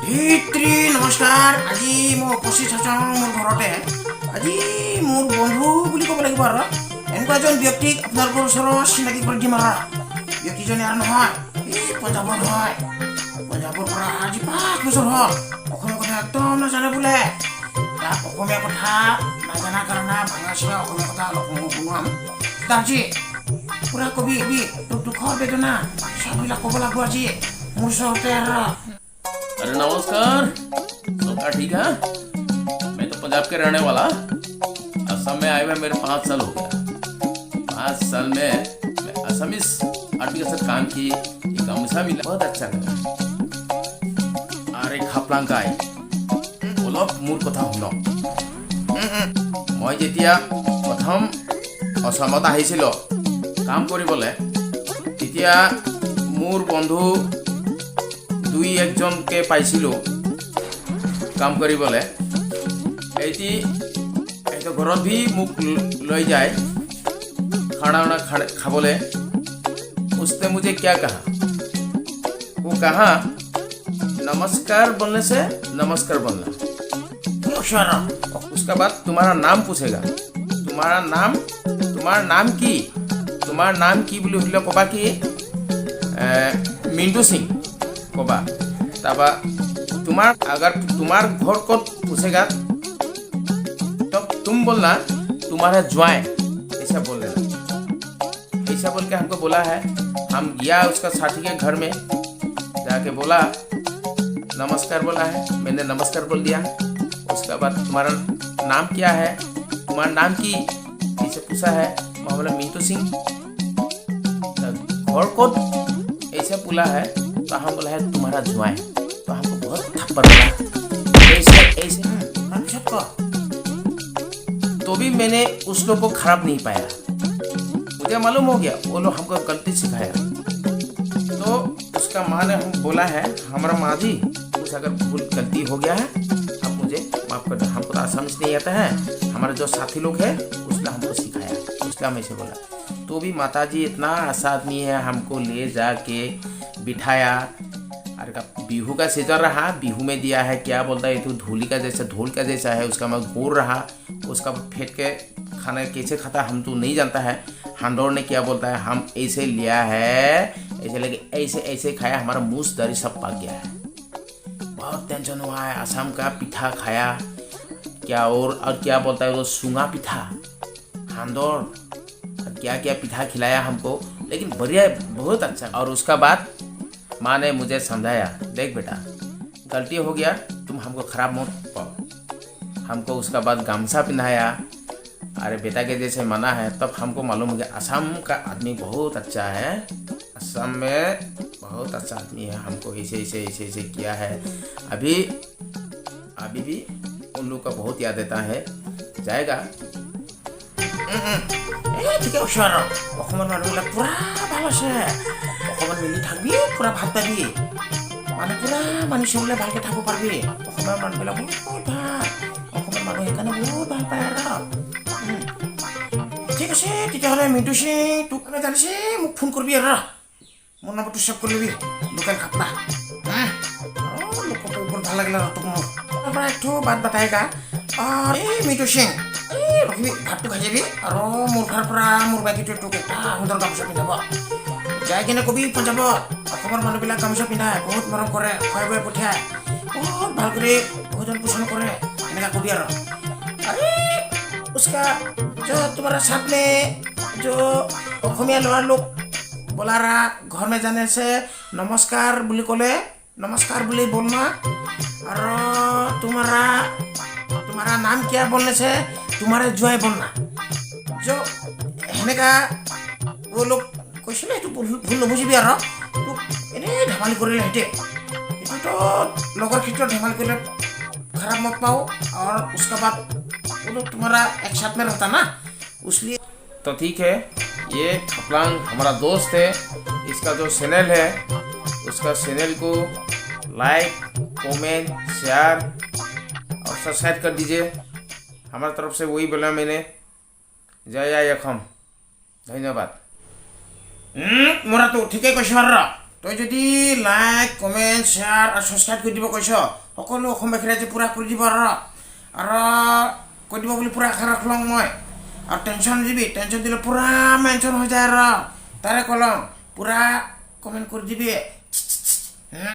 ধৰিত্ৰী নমস্কাৰ। আজি মই উপস্থিত আছোঁ মোৰ ঘৰতে। আজি মোৰ বন্ধু বুলি ক'ব লাগিব আৰু এনেকুৱা এজন ব্যক্তিক আপোনালোকৰ ওচৰত চিনাকি কৰি দিম আৰু ব্যক্তিজনে আৰু নহয় এই পঞ্জাৱৰ হয়। পঞ্জাৱৰ পৰা আজি 5 বছৰ হ'ল অসমীয়া কথা একদম নাজানে বোলে। তাক অসমীয়া কথা নাজানাৰ কাৰণে ভাঙা চিঙা অসমীয়া কথা অলপ শুনোৱাম। আজি পুৰা কবি তোৰ দুখৰ বেদনা চববিলাক ক'ব লাগিব আজি মোৰ ওচৰতে আৰু। अरे नमस्कार, सबका ठीक है। मैं तो पंजाब के रहने वाला। असम में आए हुए मेरे 5 साल हो गया। 5 साल में मैं असमीज आर्टिस्ट के साथ काम की, एक गामसा मिला, बहुत अच्छा लगा। अरे खापलांग का অলপ মোৰ কথা শুনক। মই যেতিয়া প্ৰথম অসমত আহিছিলোঁ কাম কৰিবলৈ, তেতিয়া মোৰ বন্ধু 2-1 জনকে পাইছিলোঁ কাম কৰিবলৈ। এইটো ঘৰত ভি মোক লৈ যায় खाना वाना खाबले। उसने मुझे क्या कहा, वो कहा नमस्कार बोलने से नमस्कार बोलना। उसका बाद तुम्हारा नाम पूछेगा, तुम्हारा नाम की बोली हले कबा कि मिंटू सिंह कबा। तबा अगर तुम्हार घर को पूछेगा तो तुम बोलना तुम्हारा ज्वाइन, ऐसा बोल लेना। ऐसा बोल के हमको बोला है। हम गया उसका साथी के घर में, जाके बोला नमस्कार बोला है, मैंने नमस्कार बोल दिया। उसके बाद तुम्हारा नाम क्या है, तुम्हारा नाम की ऐसे पूछा है। मैं बोला मीतू सिंह। घर को ऐसे बोला है तो हम बोला है तुम्हारा ज्वाइन। तो हमको बहुत थप्पड़ लगा ऐसे तो भी मैंने उस लोग को खराब नहीं पाया। मुझे मालूम हो गया वो लोग हमको गलती सिखाया। तो उसका माँ ने हम बोला है हमारा माँ जी कुछ अगर भूल गलती हो गया है आप मुझे माफ़ कर दो, हमको तो आसानी से नहीं आता है। हमारे जो साथी लोग हैं उसने हमको सिखाया, इसलिए हम ऐसे बोला। तो भी माता जी इतना ऐसा आदमी है, हमको ले जाके बिठाया। अरे का बिहू का सीजन रहा, बिहू में दिया है क्या बोलता है, तो ढोल का जैसा है। उसका मैं गोर रहा, उसका फेंट के खाना कैसे खाता हम तो नहीं जानता है। हांडोर ने क्या बोलता है, हम ऐसे लिया है, ऐसे लगे ऐसे खाया, हमारा मुंह दरी सब पक गया है। बहुत टेंशन हुआ है। असम का पिठा खाया क्या, और क्या बोलता है वो सुंगा पिठा, हांडोर क्या क्या पिठा खिलाया हमको, लेकिन बढ़िया बहुत अच्छा। और उसका बाद माँ ने मुझे समझाया, देख बेटा गलती हो गया, तुम हमको खराब मत पाओ। हमको उसका बाद गामछा पहनाया। अरे बेटा के जैसे मना है। तब हमको मालूम हो गया असम का आदमी बहुत अच्छा है, असम में बहुत अच्छा आदमी है। हमको ऐसे किया है। अभी भी उन लोग का बहुत याद आता है। जाएगा ঠিক আছে আৰু অসমৰ মানুহবিলাক পুৰা ভাল আছে। অসমত মিলি থাকবি, পুৰা ভাত পাবি, মানে পুৰা মানি চলিলে ভালকৈ থাকিব পাৰিবি। অসমৰ মানুহবিলাক বহুত ভাল, অসমৰ মানুহ সেইকাৰণে বহুত ভাল পায় আৰু। ঠিক আছে তেতিয়াহ'লে মিণ্টু সিং তোক আমি জানিছে মোক ফোন কৰিবি আৰু মোৰ নম্বৰটো ছেভ কৰি ল'বি, লোকেল খাপলা। লোকটো বহুত ভাল লাগিলে আৰু তোক মোৰ তাৰপৰা একটু বাট বাটাইগা। এই মিণ্টু সিং ৰখিবি, ভাতটো খাই যাবি আৰু মোৰ ঘৰৰ পৰা মোৰ বাকীটো তোক এটা সুন্দৰ গামোচা পিন্ধাব। যাই কিনে কবি পঞ্জাৱত অসমৰ মানুহবিলাক গামোচা পিন্ধায়, বহুত মৰম কৰে, খুৱাই বুৱাই পঠিয়ায়, বহুত ভাল কৰি ভোজন পোষণ কৰে, এনেকুৱা কবি আৰু। अरे उसका जो तुम्हारा साथ में जो অসমীয়া ল'ৰা লোক बोला रहा घर में जाने से नमस्कार বুলি ক'লে नमस्कार বুলি बोलना। और तुम्हारा नाम क्या बोलने से तुम्हारे ज्वाइन बोलना। जो সেনেকা वो लोग কৈছিলে এইটো ভুল নুবুজিবি আৰু তোক এনেই ধেমালি কৰিলে সিহঁতে। এইটোতো লগৰ ক্ষেত্ৰত ধেমালি কৰিলে खराब मत पाओ। और उसके बाद वो लोग तुम्हारा एक साथ में रहता ना, इसलिए तो ठीक है। ये खापलांग हमारा दोस्त है, इसका जो चैनल है उसका चैनल को लाइक कमेंट शेयर और सब्सक्राइब कर दीजिए। हमारी तरफ से वही बोला मैंने। जय आयखम, धन्यवाद। मोरा तो ठीक है क्वेश्चन তই যদি লাইক কমেণ্ট শ্বেয়াৰ আৰু ছাবস্ক্ৰাইব কৰি দিব কৈছ সকলো অসমীয়া ৰাইজে পূৰা কৰি দিব আৰু কৈ দিব বুলি পূৰা আশা ৰাখলং মই আৰু টেনশ্যন নিদিবি টেনশ্যন দিলে পূৰা মেনশ্যন হৈ যায় তাৰে কলং পূৰা কমেণ্ট কৰি দিবি